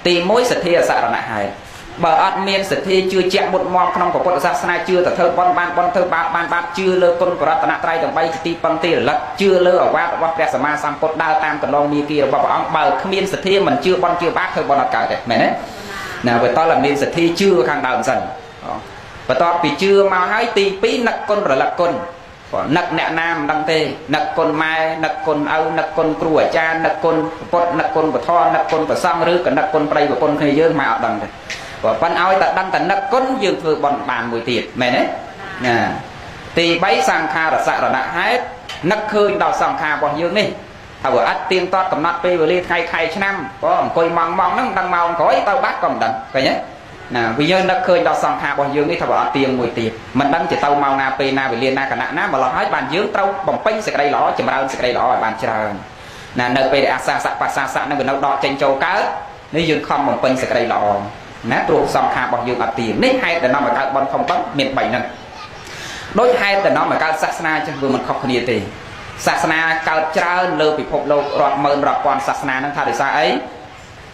Tì mối sạch thi ở xã rạ hại Bởi ớt miên sạch thi chưa chẹn một mong Không có bột sát sna chưa tờ thơ bon thơ ban bát chưa lơ con của rata nạ trai đồng bay tí băng tì lật chưa lơ ở quát quát rẻ mà sang cốt đao tam cần long mi kia bởi miên sạch thi mình chưa bon chưa bác thơ bon ớt cả mẹ đấy nào với to là miên sạch thi chưa khang đạo dần và to vì chưa mau hái tì pí nặc con rồi lật con nặc nẹ nam đăng tê nặc con mai nặc con âu nặc con cru ở cha nặc con bột nặc con bột tho nặc con bột xong rư cả nặc con play của con khi dương mà ở đằng này và phân áo ta đăng tận nặc con dương thừa bọn bàn mùi tiệt mẹ đấy nè thì bấy sang kha là xạ là đã hết nặc khơi đào sang kha bọn dương đi thảo ở ắt tiên toát cầm nát pe vừa lên khai năm có coi mong nó đang mong có tao bác cầm đằng phải nhé nè vì nhân nó khơi đào sang kha bọn dương đi thảo ở tiền mùi tiệt mình đang chỉ tao mau na pe na về liên na cả nã mà lo hết bàn dương tao bằng pin sẽ đây ló chỉ mà đâu sẽ đây ló bàn chờ nè nơi pe để xa nó vừa nó đọ trên châu cá nếu dương không bằng pin sẽ đây ló nát ruột sang kha bọn dương ở tiền nít hay để nó mà các bọn không có miền bảy nè đối hai để nó mà các sát na cho vừa mình không nhiều tiền sát na cao trao lơ bị phục lâu rọt mơn rọt quan sát na nó thay để xa ấy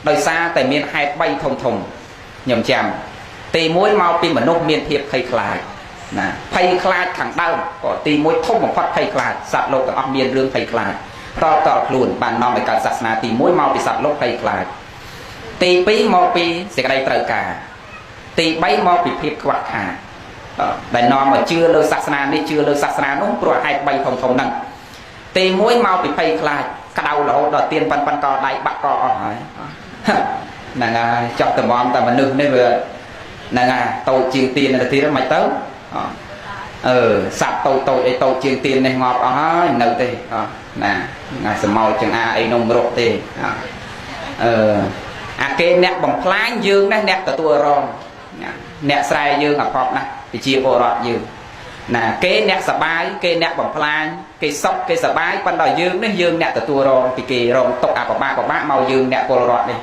đời xa tại miền hai bay thùng thùng nhầm chạm tì muối mau pin mà nốt miền thiệp khay khai nè khay khai thẳng đau có tì muối thông một phát khay khai sạt lột ở miền rương khay khai to luôn bàn nó mà các sát na tì muối mau bị sạt lột khay khai tì pí mau pí sẽ cái đây trời cả tì bay mau bị thiệp quạt hà đại nó mà chưa lơ sát na đi chưa lơ sát na nó rồi hai bay thùng thùng nằng tì muối mau bị khay khai cái đầu lỗ đầu tiên pan co đại bạc co hỏi nè chọc tầm bom tầm mình nên vừa nè tàu chiên tiền là tiền nó mày tới sạp tàu để tàu chiên tiền này ngọt ở nâu tê nè ngài sầm màu chừng ai nông rộ tê cái nẹt bằng phán dương đấy nẹt từ tua rong nẹt sai dương ở họp này thì chia bộ rọt dương nè cái nẹt sập bái cái nẹt bằng phán cái sóc cái sập bái ban đầu dương đấy dương nẹt từ tua rong thì kỳ rong tộc của ba màu dương nẹt bộ rọt đi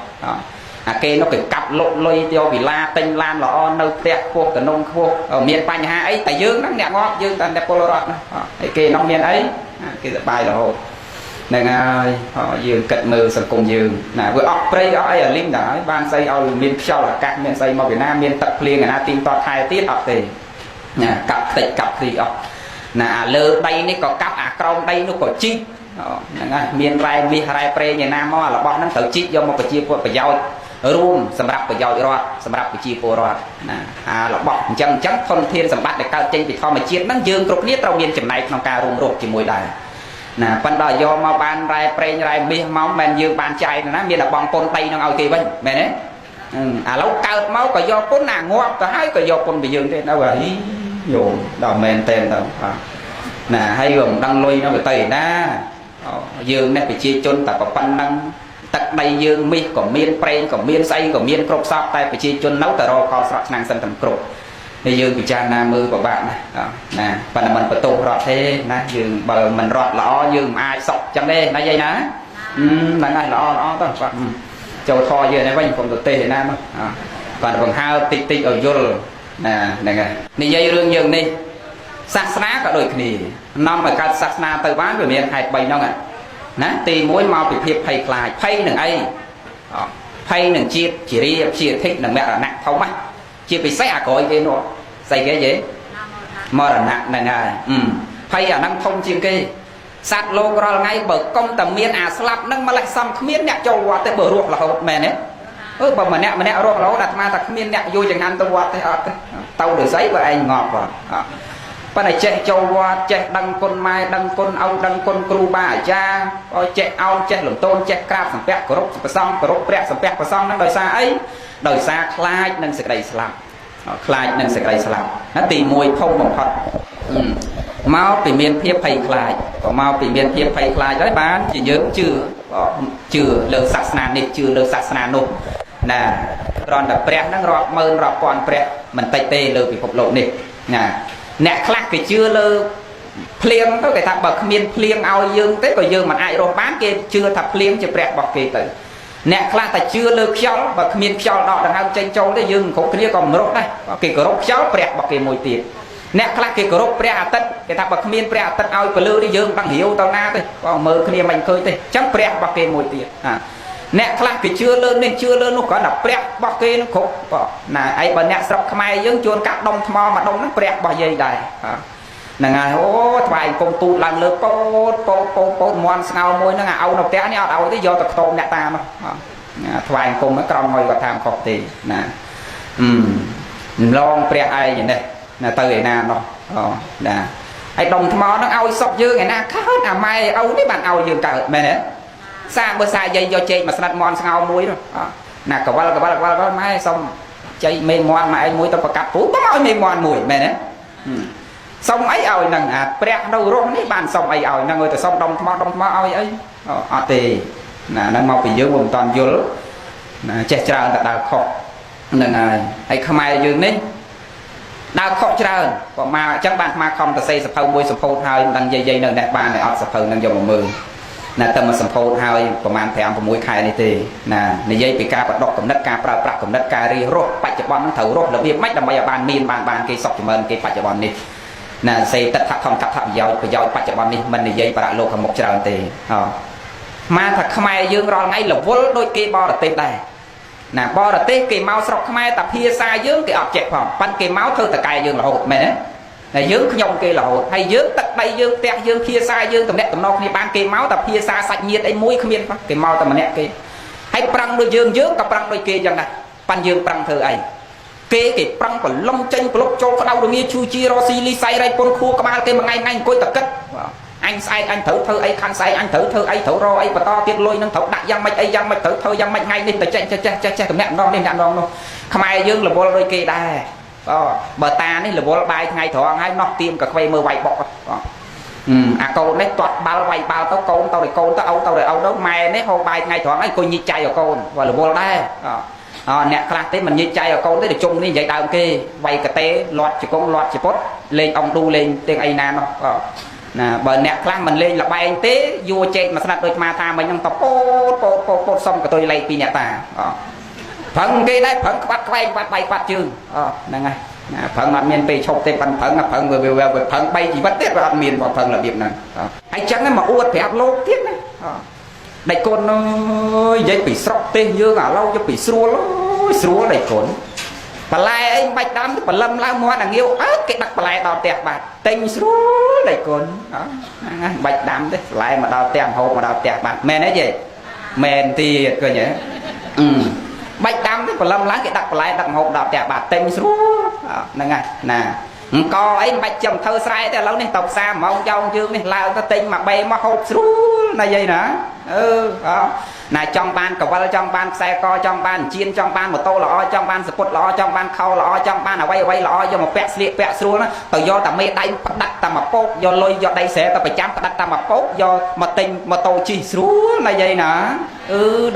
cái nó phải cặp lộn lôi theo vì la tinh lan lọ nâu tẹt khô cả nông khô ở miền Pành Hà ấy tại dương nó nẹt ngọt dương ta đẹp colorado cái nó miền ấy cái bài là hồ này họ dương cật mờ sầm cùng dương là vừa ọc prey ở ở lim đã ban xây ở miền sau là các miền xây mà Việt Nam miền tập liền ở na tim to hai tiết ọc thì cặp tịnh cặp thì ọc là lơ đây nó có cặp cong đây nó có chi miền rai prey nhà Nam là bọn nó tự chi do một cái chia của giao room sầm rạp của giao rọt sầm rạp của chi phô rọt là bọc chân trắng phân thiên sầm bát để cao trên bị thò mà chiết nó dương cột niết trâu miền chấm này trong ca room rột chỉ mùi đài nè ban đầu do mà ban rai prey rai miếng máu men dương ban chai nó miền là bong pôn tây nó ao kỳ bên mẹ đấy lâu cao máu có do pôn nàng ngọt có hai có do pôn bị dương thế nó vậy nhiều đào men tên đâu nè hay gồm đăng lôi nó bị tẩy na dương này bị chia chôn tại có phân năng tật đây dương mi có miên prey có miên say có miên crop sọc tại bị chia chôn nấu tờ rò kho sọt năng sân tầm crop thì dương bị cha na mưa của bạn này nè và là mình phải tu rọt thế nè dương bờ mình rọt lõ dương ai sọc chẳng đây là dây ná là này lõ đó châu thò giờ này vẫn còn được tê nam còn còn hao tịch ở vô nè nè dây rương dương đi sát ná cả đôi khi năm mà các sát na tới bán về miền Hải Bày nó ạ nè tì muối mau bị thiệp hay lại phay đừng ai phay đừng chia chỉ đi chia thích đừng mẹ là nặng không á chia bị say cõi cái nó say cái gì mà là nặng này này phay năng thông chiên kê sát lô rồi ngay bờ công tầm miền slap nâng mà lại xong miền nhạc châu qua tới bờ ruộng là hậu mẹ đấy bờ mà nẹt ruộng là đặt mà ta miền nhạc vô chẳng ăn tao qua tới tao được giấy và anh ngọt vào bên này chạy châu qua chạy đăng con mai đăng con ông đăng con cừu ba cha chạy ông chạy lồng tôn chạy crab sầm pẹt cột xong cột pẹt sầm pẹt xong nó đời xa ấy đời xa khai nên sẽ đầy slam khai nên sẽ đầy slam nó tì mùi không bằng thật mau bị miền phía phay khai còn mau bị miền phía phay khai đấy bán chỉ nhớ chưa lơ sạch nàn nít chưa lơ sạch nàn nốt nè rồi đập pẹt nó rọt mơn rọt còn pẹt mình tay tê lơ bị phục lộ nít nè nè khác cái chưa lơ phliêng có cái thằng bậc miền phliêng ao dương thế còn dương mà ai rồi bán kia chưa thập phliêng chưa bẹt bọc kia tới nè khác ta chưa lơ khéo bậc miền khéo đỏ đằng ao trên châu đấy dương khổ kia còn rốt đây cái rốt khéo bẹt bọc kia mùi tiền nè khác cái rốt bẹt tất cái thằng bậc miền bẹt tất ao bờ lư đi dương đang hiểu tao na thôi còn mơ kia mình khơi thế chắc bẹt bọc kia mùi tiền nè khăn cái chưa lên nó có là prep bao kê nó khục nè ai bà nè sọc khai dương chuồn các đông thò mà đông nó prep bao dây đây nè ngày ô vài công tu làm lơ po mòn ngao môi nó ngào nó té nhau đầu tới giờ tập tôm nè ta mà vài công nó còn ngồi và tham khóc thì nè lon prep ai vậy nè nè từ ngày nào nó nè ai đông thò nó ao sọc dương ngày nào khác à mai ao đấy bạn ao dương cả mẹ nè xa bữa xa dây do chơi mà sạch mòn ngao muối rồi nè cả ba mai xong chơi mê mòn mà anh muối tao cặp phú tao nói mê mòn mùi mẹ nè xong ấy ơi nằng prep đâu rồi đấy bàn xong ấy ơi nằng người từ xong đông thmo ấy thì nè nó mau bị dương vùng toàn vô nè che trơn tại đào khóc nè ấy không ai dương đấy đào khóc trơn còn mà chắc bạn mà không ta xây sập phâu mùi sập phâu thôi đang dây nè đẹp bàn này ọt sập phâu đang dùng mưa nè tâm mà sầm phô haiประมาณ5 6 ខែនេះទេណានិយាយពីការបដកកំណត់ការប្រើប្រាស់កំណត់ការរៀបរស់បច្ចុប្បន្ននឹងត្រូវរស់របៀបម៉េចដើម្បីឲ្យបានមានបានគេសុខចម្រើនគេបច្ចុប្បន្ននេះណាសេតថធម្មកថាប្រយោជន៍បច្ចុប្បន្ននេះមិននិយាយប្រាក់លោកខាងមុខច្រើនទេមកថាខ្មែរយើងរាល់ថ្ងៃរវល់ដូចគេបរទេសដែរណាបរទេសគេមកស្រុកខ្មែរតែភាសាយើងគេអត់ចេះផងប៉ិនគេមកធ្វើតកែយើងរហូតមែនទេតែយើងខ្ញុំគេរហូតហើយយើងទឹកដីយើងផ្ទះយើងភាសាយើងតំណែងតំណគ្នាបានគេមកតែភាសាសាច់ញាតិអីមួយគ្មានគេមកតែម្នាក់គេហើយប្រឹងដូចយើងក៏ប្រឹងដូចគេចឹងដែរប៉ាន់យើងប្រឹងធ្វើអីគេប្រឹងប្រឡំចេញប្រលប់ចូលក្តៅរងាឈូជីរ៉ូស៊ីលីសៃរៃពុនខួរក្បាលគេមួយថ្ងៃអង្គុយតកឹកអញស្អែកអញត្រូវធ្វើអីខាងស្អែកអញត្រូវធ្វើអីត្រូវរកអីបន្តទៀតលុយនឹងត្រូវដាក់យ៉ាងម៉េចអីយ៉ាងម៉េចត្រូវធ្វើយ៉ាងម៉េចថ្ងៃនេះទៅចេះតំណែងម្ដងនេះម្ដងនោះខ្មែរយើងរវល់ដូចគេដែរបើតានេះរវល់បាយថ្ងៃត្រង់ហើយណោះទៀមកខ្វេមើលវាយបុកអាកូននេះទាត់បាល់វាយបាល់ទៅកូនទៅកូនទៅអូទៅម៉ែនេះហូបបាយថ្ងៃត្រង់ហើយអង្គុយញិចចៃឲ្យកូនរវល់ដែរអ្នកខ្លះទេមិនញិចចៃឲ្យកូនទេទៅជុំនេះនិយាយដើមគេវាយកតេលាត់ជង្គង់លាត់ជពុតលេងអង្គឌូលេងទាំងអីណានោះណាបើអ្នកខ្លះមិនលេងលបែងទេយួរចេកមកស្នាត់ដូចមកថាមិញហ្នឹងតពោតសុំកតុយលេខពីអ្នកតាផឹងគេដែរផឹងក្បាត់ខ្វែងក្បាត់ដៃក្បាត់ជើងហ្នឹងហើយផឹងអត់មានពេលឈប់ទេប៉ិនផឹងផឹងវាផឹង3ជីវិតទេវាអត់មានផឹងរបៀបហ្នឹងហើយចឹងមកអួតប្រាប់លោកទៀតណាដៃកូនអើយនិយាយពីស្រុកទេសយើងឥឡូវយកពីស្រួលស្រួលដៃកូនបន្លែអីមិនបាច់ដាំទេបលឹមឡើងមាត់អាងាវគេដាក់បន្លែដល់ផ្ទះបាទទិញស្រួលដៃកូនហ្នឹងហើយមិនបាច់ដាំទេបន្លែមកដល់ផ្ទះហូបមកដល់ផ្ទះបាទមែនទេយេមែនទៀតឃើញទេបាច់ដាំទេបលឹមឡើងគេដាក់បន្លែដាក់ម្ហូបដល់ផ្ទះបាទទិញស្រួលហ្នឹងហើយណាអង្គអីមិនបាច់ចាំធ្វើស្រែទេឥឡូវនេះទៅផ្សារហ្មងយ៉ងយើងនេះឡើងទៅទិញមកបេមកហូបស្រួលណាយាយណាណាចង់បានកវលចង់បានខ្សែកចង់បានជៀនចង់បានម៉ូតូល្អចង់បានសពុតល្អចង់បានខោល្អចង់បានអ្វីល្អយកមកពាក់ស្លៀកពាក់ស្រួលណាទៅយកតែមេដៃផ្ដាច់តែមកពោកយកលុយយកដៃស្រែទៅប្រចាំផ្ដាច់តែមកពោកយកមកទិញម៉ូតូជិះស្រួលណាយាយណា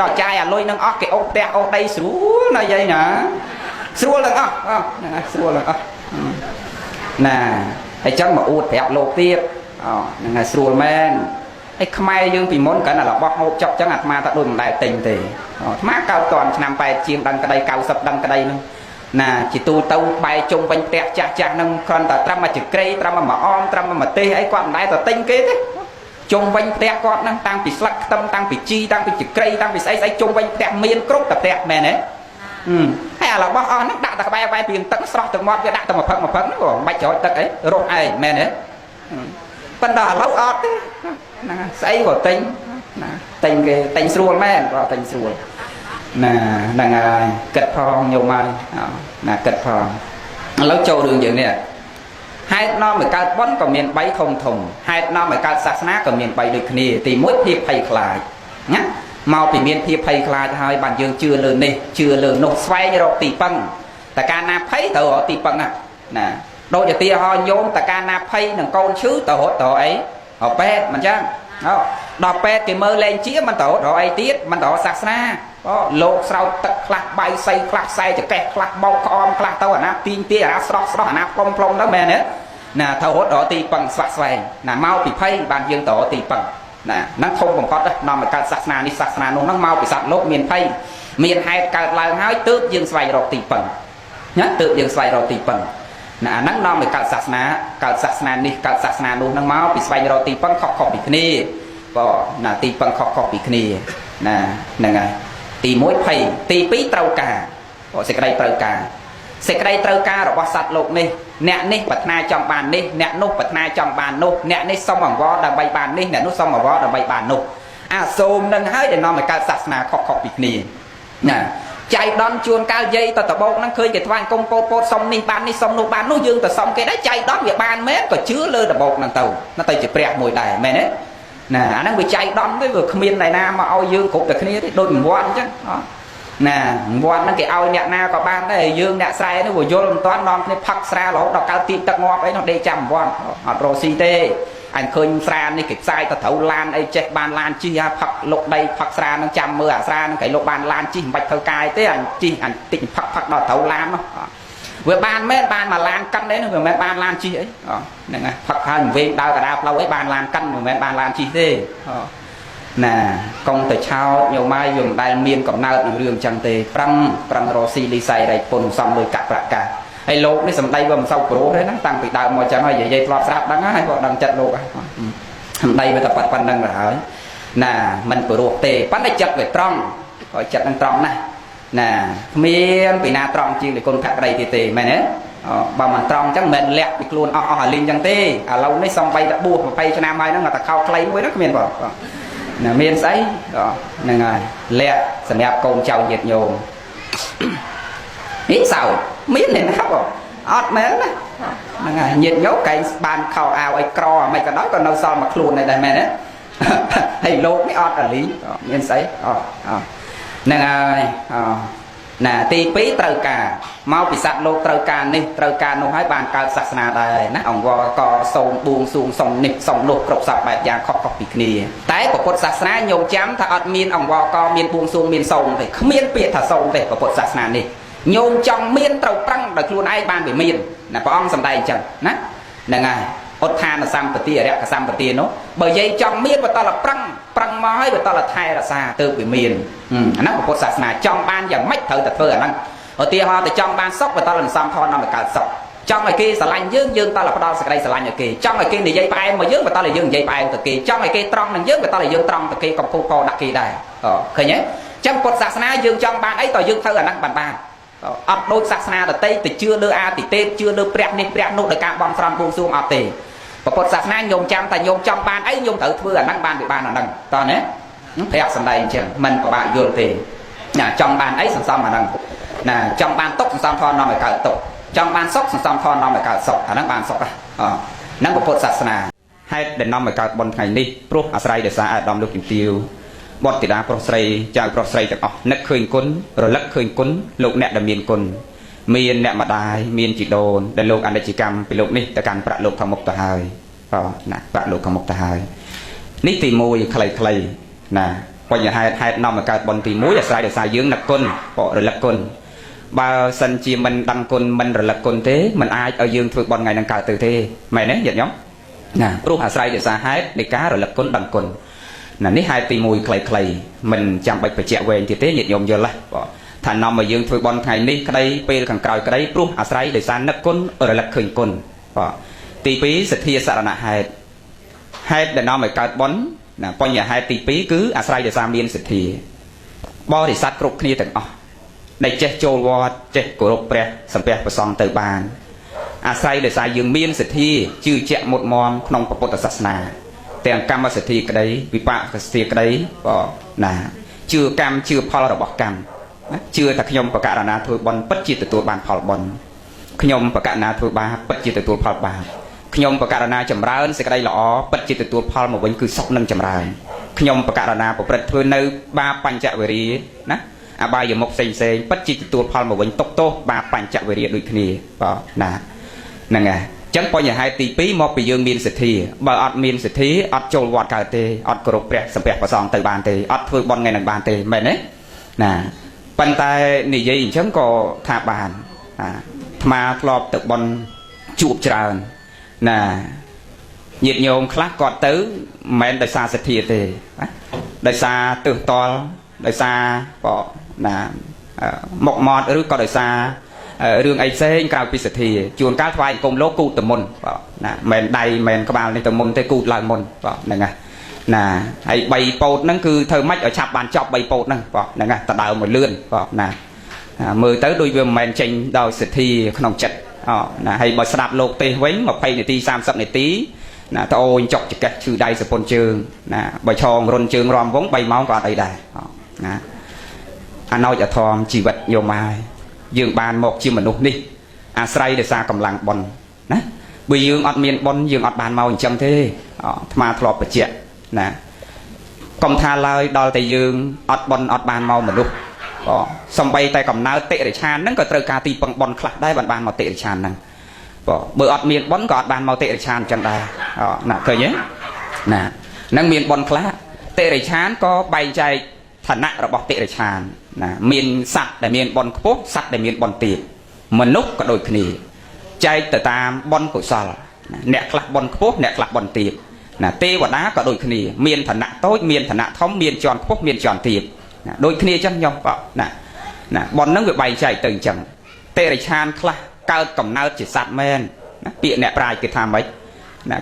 ដល់ចាយអាលុយនឹងអស់គេអូសផ្ទះអូសដីស្រួលណាយាយណាស្រួលទាំងអស់ហ្នឹងហើយស្រួលទាំងអស់ណាហើយចឹងមកអួតប្រាប់លោកទៀតហ្នឹងហើយស្រួលមែនហើយខ្មែរយើងពីមុនកាន់តែរបស់ហូបចុកចឹងអាត្មាថាដូចមិនដែលទិញទេអាត្មាកើតតន់ឆ្នាំ8ជាងដឹងក្តី90ដឹងក្តីហ្នឹងណាជាទូទៅបែកជុំវិញផ្ទះចាស់ហ្នឹងគ្រាន់តែត្រឹមមកចក្រៃត្រឹមមកអមត្រឹមមកទេសអីគាត់មិនដែលទៅទិញគេទេជុំវិញផ្ទះគាត់ហ្នឹងតាំងពីស្លឹកខ្ទឹមតាំងពីជីតាំងពីចក្រៃតាំងពីស្អីជុំវិញផ្ទះមានគ្រប់តែផ្ទះមែនទេហើយអារបស់អស់ហ្នឹងដាក់តែក្បែរពីទឹកស្រស់ទឹកមាត់វាដាក់តែមកផឹកហ្នឹងក៏មិនបាច់ច្រោចទឹកអីរស់ឯងមែនទេប៉ុន្តែឥឡូវអត់ទេហ្នឹងស្អីក៏ទិញណាទិញគេទិញស្រួលមែនក៏ទិញស្រួលណាហ្នឹងហើយគិតផងញោមហើយណាគិតផងឥឡូវចូលរឿងយើងនេះហេតុនាំឲ្យកើតបុណ្យក៏មាន3ធំហេតុនាំឲ្យកើតសាសនាក៏មាន3ដូចគ្នាទី1ភាពភ័យខ្លាចណាមកពីមានភាពភ័យខ្លាចហើយបានយើងជឿលើនេះជឿលើនោះស្វែងរកទីពឹងតែកាលណាភ័យត្រូវរកទីពឹងណាដូចជាទីហោញោមតែកាលណាភ័យនឹងកូនឈឺទៅរត់ទៅអីរកពេទ្យមិនចឹងដល់ពេទ្យគេមើលលែងជាមិនទៅរកអីទៀតមិនទៅសាសនាលោកស្រោចទឹកខ្លះបាយសៃខ្លះខ្សែចកេះខ្លះបោកក្អមខ្លះទៅអាណាទីងទីអាណាស្រស់អាណាផ្លុំទៅមែនទេណាទៅរត់រកទីពឹងស្វាក់ស្វែងណាមកពីភ័យបានយើងទៅរកទីពឹងណាហ្នឹងធំបំផុតនាំឲ្យកើតសាសនានេះសាសនានោះហ្នឹងមកពីសត្វលោកមានភ័យមានហេតុកើតឡើងហើយទើបយើងស្វែងរកទីពឹងណាទើបយើងស្វែងរកទីពឹងណាអាហ្នឹងនាំឲ្យកើតសាសនានេះកើតសាសនានោះហ្នឹងមកពីស្វែងរកទីពឹងខុសពីគ្នាណាទីពឹងខុសពីគ្នាណាហ្នឹងហើយ ទី1ភ័យទី2ត្រូវការសេចក្តីត្រូវការសេចក្តីត្រូវការរបស់សត្វលោកនេះអ្នកនេះប្រាថ្នាចង់បាននេះអ្នកនោះប្រាថ្នាចង់បាននោះអ្នកនេះសុំអង្វរដើម្បីបាននេះអ្នកនោះសុំអង្វរដើម្បីបាននោះអាសូមនឹងហើយដែលនាំឲ្យកើតសាសនាខុសៗពីគ្នាណាចៃដន្យជួនកាលយាយទៅតបោកហ្នឹងឃើញគេថ្វាយគុំពោតពោតសុំនេះបាននេះសុំនោះបាននោះយើងទៅសុំគេដែរចៃដន្យវាបានមែនក៏ជឿលើតបោកហ្នឹងទៅជាព្រះមួយដែរមែនទេណាអាហ្នឹងវាចៃដន្យទេវាគ្មានអ្នកណាមកឲ្យយើងគ្រប់តែគ្នាទេដូចវត្តអញ្ចឹងណាវត្តហ្នឹងគេឲ្យអ្នកណាក៏បានដែរយើងអ្នកស្រែនេះវាយល់មិនតាន់នាំគ្នាផឹកស្រារហូតដល់កើតទីទឹកងាប់អីនោះដេកចាំវត្តអត់រស់ស៊ីទេអញឃើញស្រានេះគេផ្សាយទៅត្រូវឡានអីចេះបានឡានជិះផឹកលុកដីផឹកស្រានឹងចាំមើលអាស្រានឹងគេលុកបានឡានជិះមិនបាច់ធ្វើកាយទេអញជិះអញតិចផឹកដល់ត្រូវឡាននោះវាបានមែនបានមកឡានកិនទេនោះវាមិនមែនបានឡានជិះអីហ្នឹងហើយផឹកហើយវិញដើរកណ្ដាលផ្លូវអីបានឡានកិនមិនមែនបានឡានជិះទេណាកុំទៅឆោតញោមម៉ាយវាមិនដែលមានកំណើតនឹងរឿងចឹងទេប្រឹងរកស៊ីលីស័យរៃពុនសំលុយកាក់ប្រកាសហើយលោកនេះសំដីវាមិនសូវប្រុសទេណាតាំងពីដើមមកចឹងហើយនិយាយធ្លាប់ស្រាប់ដឹងហើយគាត់ដឹងចិត្តលោកហើយសំដីវាតែប៉ុណ្្នឹងទៅហើយណាមិនប្រុសទេប៉ុន្តែចិត្តវាត្រង់ក៏ចិត្តនឹងត្រង់ណាស់ណាគ្មានពីណាត្រង់ជាងពីគុណភក្តីទេមែនទេបើមិនត្រង់ចឹងមិនលាក់ពីខ្លួនអស់អាលីងចឹងទេឥឡូវនេះសំបីតែបួស20ឆ្នាំហើយហ្នឹងតែខោខ្លីមួយហ្នឹងគ្មានបងណាមានស្អីហ្នឹងហើយលាក់សម្រាប់កូនចៅញាតិញោមនេះសោតមានទេណាបងអត់មែនណាហ្នឹងហើយញាតិញោមកែងបានខោអាវអីក្រមិនក៏ដោយក៏នៅសល់មកខ្លួនដែរមែនទេហើយលោកនេះអត់អាលីមានស្អីហ្នឹងហើយណាទី2ត្រូវការមកពីសត្វលោកត្រូវការនេះត្រូវការនោះហើយបានកើតសាសនាដែរណាអង្គវក៏សូមបួងសួងសុំនេះសុំនោះគ្រប់សពបែបយ៉ាងខុសៗពីគ្នាតែពុទ្ធសាសនាញោមចាំថាអត់មានអង្គវក៏មានបួងសួងមានសូមទេគ្មានពាក្យថាសូមទេពុទ្ធសាសនានេះញោមចង់មានត្រូវប្រឹងដោយខ្លួនឯងបានវាមានណាព្រះអង្គសម្ដែងអញ្ចឹងណាហ្នឹងហើយឧទ្ធានសម្បទាអរិយសម្បទានោះបើនិយាយចង់មានបតលប្រឹងមកហើយបតលថែរក្សាទៅវាមានអាហ្នឹងពុទ្ធសាសនាចង់បានយ៉ាងម៉េចត្រូវតែធ្វើអាហ្នឹងឧទាហរណ៍ទៅចង់បានសុខបតលសំផននាំឲ្យកើតសុខចង់ឲ្យគេស្រឡាញ់យើងតើផ្ដល់សេចក្តីស្រឡាញ់ឲ្យគេចង់ឲ្យគេនិយាយផ្អែមមកយើងបតលយើងនិយាយផ្អែមទៅគេចង់ឲ្យគេត្រង់នឹងយើងបតលយើងត្រង់ទៅគេកំពុងពោដាក់គេដែរឃើញទេអញ្ចឹងពុទ្ធសាសនាយើងចង់បានអីតើយើងធ្វើអាហ្នឹងបានអត់ដូចសាសនាដទៃទៅជឿលើអាទិទេពជឿលើព្រះនេះព្រះនោះដោយការបន់ស្រន់បួងសួងអត់ទេពុទ្ធសាសនាញោមចាំតែញោមចង់បានអីញោមត្រូវធ្វើអាហ្នឹងបានវាបានអាហ្នឹងតើណាព្រះសម្ដែងអញ្ចឹងមិនពិបាកយល់ទេណាចង់បានអីសន្សំអាហ្នឹងណាចង់បានទុកសន្សំធននាំឲ្យកើតទុកចង់បានសុខសន្សំធននាំឲ្យកើតសុខអាហ្នឹងបានសុខហ្នឹងពុទ្ធសាសនាហេតុដែលនាំឲ្យកើតបុណ្យថ្ងៃនេះព្រោះអាស្រ័យដោយសារអាដាមលោកជំទាវបុត្រធីតាប្រុសស្រីចៅប្រុសស្រីទាំងអស់នឹកឃើញគុណរលឹកឃើញគុណលោកអ្នកដែលមានគុណមានអ្នកម្ដាយមានជីដូនដែលលោកអនិច្ចកម្មពីលោកនេះទៅកាន់ប្រាក់លោកខាងមុខទៅហើយណាប្រាក់លោកខាងមុខទៅហើយនេះទី1ខ្លីៗណាបញ្ញហេតុនាំឲ្យកើតបុណ្យទី1អាស្រ័យដោយសារយើងនឹកគុណរលឹកគុណបើសិនជាមិនដឹងគុណមិនរលឹកគុណទេមិនអាចឲ្យយើងធ្វើបុណ្យថ្ងៃនឹងកើតទៅទេមែនទេញាតិញោមណាព្រោះអាស្រ័យដោយសារហេតុនៃការរលឹកគុណដឹងគុណណានេះហេតុទី1ខ្លីៗមិនចាំបាច់បញ្ជាក់វែងទៀតទេញាតិញោមយល់ហ៎ថានាំឲ្យយើងធ្វើបុណ្យថ្ងៃនេះក្តីពេលខាងក្រោយក្តីព្រោះអាស្រ័យដោយសារនឹកគុណរលឹកឃើញគុណទី2សទ្ធាសរណហេតុហេតុដែលនាំឲ្យកើតបុណ្យណាបញ្ញហេតុទី2គឺអាស្រ័យដោយសារមានសទ្ធាបរិស័ទគ្រប់គ្នាទាំងអស់ដែលចេះចូលវត្តចេះគោរពព្រះសំពះព្រះសង្ឃទៅបានអាស្រ័យដោយសារយើងមានសទ្ធាជឿជាក់មុតមមក្នុងពុទ្ធសាសនាទាំងកម្មសទ្ធាក្តីវិបាកសទ្ធាក្តីណាជឿកម្មជឿផលរបស់កម្មណាជឿថាខ្ញុំបកករណាធ្វើបុណ្យពិតជាទទួលបានផលបុណ្យខ្ញុំបកករណាធ្វើបាបពិតជាទទួលផលបាបខ្ញុំបកករណាចម្រើនសេចក្តីល្អពិតជាទទួលផលមកវិញគឺសុខនឹងចម្រើនខ្ញុំបកករណាប្រព្រឹត្តធ្វើនៅបាបបញ្ចវេរីណាអបាយមុខផ្សេងពិតជាទទួលផលមកវិញຕົកទោសបាបបញ្ចវេរីដូចគ្នាណាហ្នឹងហើយចឹងបញ្ញហេតុទី2មកពីយើងមានសទ្ធាបើអត់មានសទ្ធាអត់ចូលវត្តកើតទេអត់គោរពព្រះសំពះព្រះសង្ឃទៅបានទេអត់ធ្វើបុណ្យថ្ងៃនឹងបានទេមែនទេណាប៉ុន្តែនិយាយអញ្ចឹងក៏ថាបានអាត្មាធ្លាប់ទៅបុណ្យជួបច្រើនណាញាតិញោមខ្លះគាត់ទៅមិនមែនដោយសារសទ្ធាទេដោយសារទើសតល់ដោយសារណាមុខមាត់ឬក៏ដោយសាររឿងអីផ្សេងក្រៅពីសទ្ធាជួនកាលថ្វាយអង្គមលោកគូតទៅមុនណាមិនដៃមិនក្បាលនេះទៅមុនទេគូតឡើងមុនហ្នឹងហើយ nè hay bay bột nó cứ thơ mách ở chạp bàn chọc bay bột nè nè ngay ta đào một lươn nè mười tới đôi viên mền tranh đào sự thi không chật nè hay bởi sạp lột tê vấy một phay này tí sam sập này tí nè ta ôi chọc chật cách chữ đây sự bồn trường nè bởi tròn rôn trường ròm vốn bay máu vào đây đây nè anh nói cho thòm chỉ vật nhiều mai dương bàn một chi mà nục đi say để xa cầm lăng bồn nè bởi dương ọt miền bồn dương ọt bàn màu châm thế mà thọp bởi chuyện nè công tha lời đòi tay dương ọt bồn ọt bàn màu mà nục xong bay tay cầm náo tệ để chan nâng có trời ca tì bằng bồn khắc đây bàn màu tệ để chan nâng bởi ọt miền bồn có ọt bàn màu tệ để chan chẳng đây nè cười nhé nè nâng miền bồn khắc tệ để chan có bay chạy thần nạ rồi bọc tệ để chan nè miền sạch để miền bồn khúc sạch để miền bồn tiệp mà núc có đôi khỉ chạy từ tam bồn của sò nẹ khắc bồn khúc nẹ khắc bồn tiệp nè tê và đá có đôi khỉ miền thần nạ tối miền thần nạ thống miền tròn khúc miền tròn tiệp đôi khỉ chân nhau nè bồn nó người bay chạy từng chẳng tệ để chan khắc cao cầm nao chỉ sạch men bịa nẹ prai cái tham ấy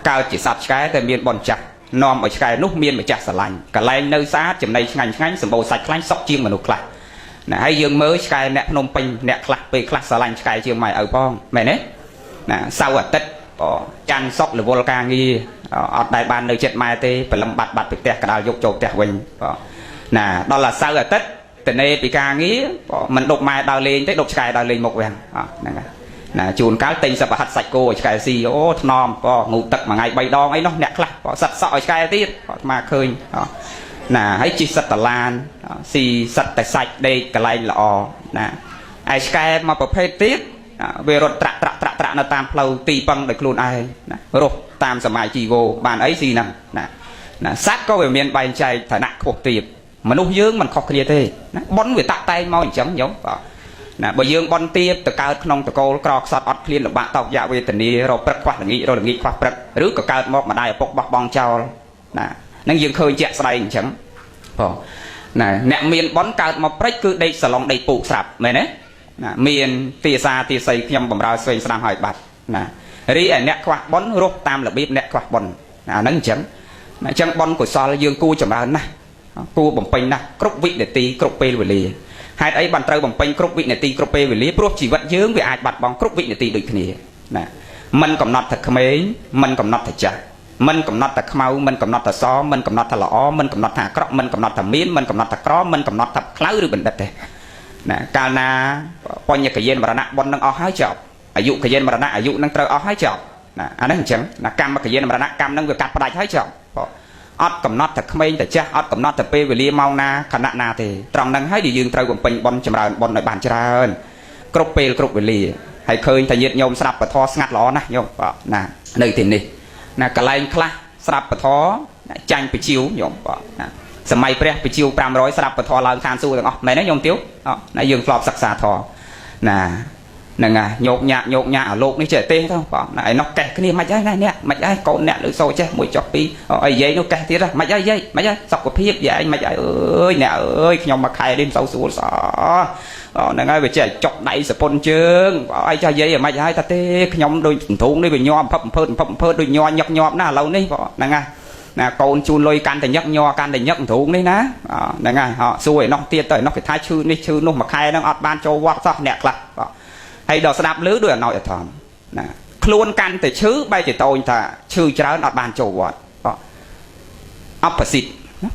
cao chỉ sạch cái từ miền bồn chặt nòm ở cái nút miền mà chặt sờ lạnh cả lại nơi xa chừng này ngành sầm bầu sạch lạnh sóc chiên mà nục lại nè hay dương mới cái nẹt nôm pin nẹt khạc về khạc sờ lạnh cái chiên mày ở phong mày nè nè sau ở tết chăn sóc là vô ca nghi ở đại ban nơi chết mai tê phải làm bạt bị tẹt cả đào dục trộn tẹt quỳnh nè đó là sau ở tết từ nay bị ca nghĩ mình đục mai đào lên tới đục cái đào lên một vàng nè chuồn cá tinh sập hạt sạch cô cái gì ô nòm ngủ tật mà ngày bay đo ấy nó nẹt khạc sạch sỏi cái tiết mà khơi nè hãy chỉ sạch tà lan xì sạch tại sạch đây cái này là nè ai cái màประเภท tiết về rồi trạ nó tam lâu tì bằng được luôn ai rồi tam sầm mai chỉ vô bàn ấy gì nè sát có về miền bay chạy thả nặng cuộc tiệp mà lúc dương mình khóc kia thế bón về tạ tay mau chấm giống nè bởi dương bón tiệp từ cao nông từ cô cọt sọt ọt liên là bạn tàu dạ về tình đi rồi bật quạt là nghĩ quạt bật rước cả cao một mà đại bọc bọc bong trao nè năng dương khơi chẹt say chẳng nè nè miền bón cao một break cứ đây salon đây phụ sạp mày nè miền tia xa tia xây nhầm bầm rau xoay sang hỏi bạch nè ri ở nẹt quạt bón rốt tam là bếp nẹt quạt bón nâng chấm chân bón của so là dương cu chấm ra nè cu bầm pin nè cốc vị để tì cốc pe về lì hai ấy bàn trâu bầm pin cốc vị để tì cốc pe về lì pro chỉ vật dướng về ai bạch bón cốc vị để tì được cái nè mình cầm nọt thật khmei mình cầm nọt thật chặt mình cầm nọt thật mau mình cầm nọt thật so mình cầm nọt thật lỏ mình cầm nọt thật cốc mình cầm nọt thật miến mình cầm nọt thật cỏ mình cầm nọt thật khláu được bình đất này nè cao na coi như cái dân mà nặng bon đang ở hái chọcอายุcái dân mà nặngอายุđang trâu ở hái chọc nè anh ấy chẳng là cam mà cái dân mà nặng cam đang việc cắt phải hái chọc ọt cầm nọt thật khmei thật cha ọt cầm nọt thật pe về lia mau na khả năng na thì trong đang hái đi dương trâu còn pin bon chầm ra bon lại bàn chra hơn cốc pe cốc về lia hay khơi thay nhiệt nhôm sập và thò ngắt ló nè nhôm nè nơi tìm đi nè cái lai khla sập và thò chanh bị chiếu nhôm nèสมัยเปรี้ยไปชิว500สลับปะทอลาวคานสู้ต่างอ๋อไหนนะโยมติ้วนายยืนปลอบศักษาทอน่ะนั่งไงโยกหยาโลกนี่เจ๋อเต้ทั้งป่ะไอ้นกแกะนี่มาได้เนี่ยมาได้โกนเนี่ยหรือโซ่เจ้มวยจอกปีไอ้ยัยนกแกะที่ละมาได้สกปรกใหญ่มาได้เอ้ยเนี่ยเอ้ยขยมมาใครเล่นเสาสูสอนั่งไงไปเจ๋อจอกไหนสปนเชิงไอ้เจ้ายัยมาได้ตาเต้ขยมโดยถุงนี่ไปย้อมพับเพิ่มโดยย้อนยักย้อมหน้าเรานี่ป่ะนั่งไงnè con chun lôi can thì nhấc nho can thì nhấc thủ đấy ná này ngay họ xuôi nó tia tới nó phải thái chư đi chư nó mà khai nó ọt ban châu quạt sọt nẹt là hay đò đạp lưới đuổi nói thầm nè luôn can thì chứ bay thì tôi thà chư cháu ọt ban châu quạt opposite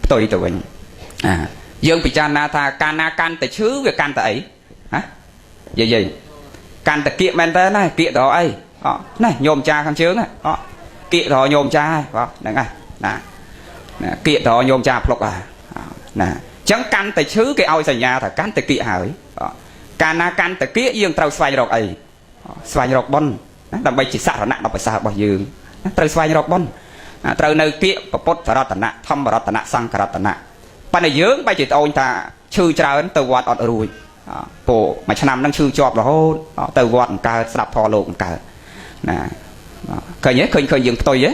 tôi đi từ mình dương bị chan na thà can thì chứ việc can tại hả gì can thì kia men tới này kia đó ấy này nhôm cha khăn chướng này kia đó nhôm cha này ngay nè kiện đó nhôm cha plok nè chẳng căn tại chứ cái ao sài nhà thà căn tại kiện hỏi căn tại kia dương trâu xoay rọc ấy xoay rọc bon đầm bay chỉ sạ nó nặng đọc phải sạ bao dương trâu xoay rọc bon trâu nơi kia bột phải rót tận thâm và rót tận sang cả rót tận ban này dướng bay chỉ tôi ta chư trâu từ vọt ọt rồi bộ mà năm đang chư chọp là hô từ vọt cả sạp thò lộ cả nè khởi nhé khởi dương tôi nhé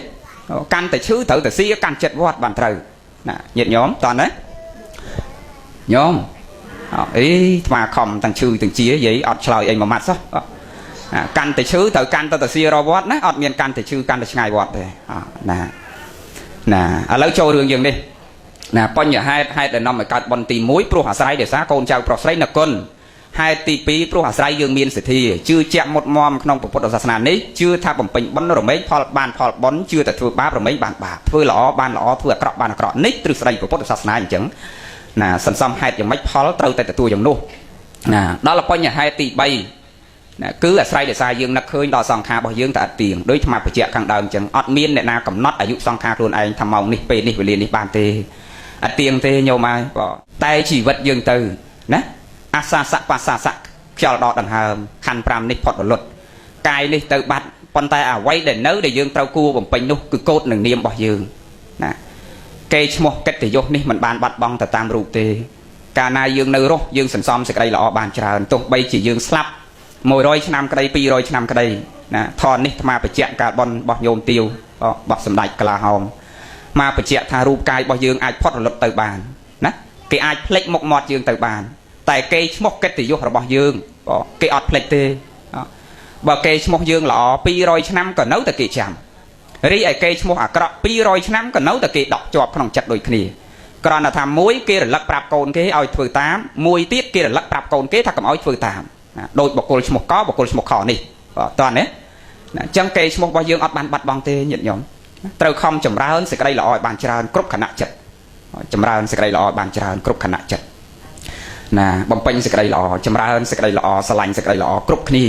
căn tại chứ tự si căn chật vót bàn trời nè nhiệt nhóm toàn đấy nhóm ý mà không thằng chư từng chia vậy ọt trời anh mà mặt sao căn tại chứ tự căn tự si robot đấy ọt miền căn tại chứ căn tại ngày vót này nè ឥឡូវចូលរឿងយើងនេះបញ្ញហេតុដែលនាំឲ្យកើតបន់ទី1ព្រោះអាស្រ័យដោយសារកូនចៅប្រុសស្រីនៅគុណហេតុទី2ព្រោះអាស្រ័យយើងមានសទ្ធាជឿជាក់មុតមមក្នុងពុទ្ធសាសនានេះជឿថាបំពេញបុណ្យរមែងផលបានផលបុណ្យជឿតែធ្វើបាបរមែងបានបាបធ្វើល្អបានល្អធ្វើអាក្រក់បានអាក្រក់នេះទ្រឹស្ដីពុទ្ធសាសនាអញ្ចឹងសន្សំហេតុយ៉ាងម៉េចផលត្រូវតែទទួលយ៉ាងនោះដល់បញ្ញហេតុទី3គឺអាស្រ័យដោយសារយើងនឹកឃើញដល់សង្ខាររបស់យើងតែអត់ទៀងដូចអាត្មាបញ្ជាក់ខាងដើមអញ្ចឹងអត់មានអ្នកណាកំណត់អាយុសង្ខារខ្លួនឯងថាម៉ោងនេះពេលនេះវេលានេះបានទេអត់ទៀងទេញោមហើយតែជីវិតយើងទៅណាអាសាសៈបាសាសៈខ្យល់ដកដង្ហើមខណ្ឌ5នេះផុតរលត់កាយនេះទៅបាត់ប៉ុន្តែអ្វីដែលនៅដែលយើងត្រូវគួរបំពេញនោះគឺកូដនឹងនាមរបស់យើងណាគេឈ្មោះកិត្តិយសនេះមិនបានបាត់បង់ទៅតាមរូបទេកាលណាយើងនៅរស់យើងសន្សំសេចក្តីល្អបានច្រើនទោះបីជាយើងស្លាប់100ឆ្នាំក្តី200ឆ្នាំក្តីណាថននេះអាត្មាបញ្ជាក់ការបន់របស់ញោមទាវរបស់សម្ដេចក្លាហោមមកបញ្ជាក់ថារូបកាយរបស់យើងអាចផុតរលត់ទៅបានណាគេអាចផ្លេចមុខមាត់យើងទៅបានតែគេឈ្មោះកិត្តិយសរបស់យើងគេអត់ផ្លេចទេបើគេឈ្មោះយើងល្អ200ឆ្នាំក៏នៅតែគេចាំរីឯគេឈ្មោះអាក្រក់200ឆ្នាំក៏នៅតែគេដកជាប់ក្នុងចិត្តដូចគ្នាគ្រាន់តែថាមួយគេរលឹកប្រាប់កូនគេឲ្យធ្វើតាមមួយទៀតគេរលឹកប្រាប់កូនគេថាកុំឲ្យធ្វើតាមដោយបុគ្គលឈ្មោះកបុគ្គលឈ្មោះខនេះតើណាអញ្ចឹងគេឈ្មោះរបស់យើងអត់បានបាត់បង់ទេញាតិញោមត្រូវខំចម្រើនសេចក្តីល្អឲ្យបានច្រើនគ្រប់ខណៈចិត្តចម្រើនសេចក្តីល្អឲ្យបានច្រើនគ្រប់ខណៈចិត្តបំពេញសេចក្តីល្អចម្រើនសេចក្តីល្អស្រឡាញ់សេចក្តីល្អគ្រប់គ្នា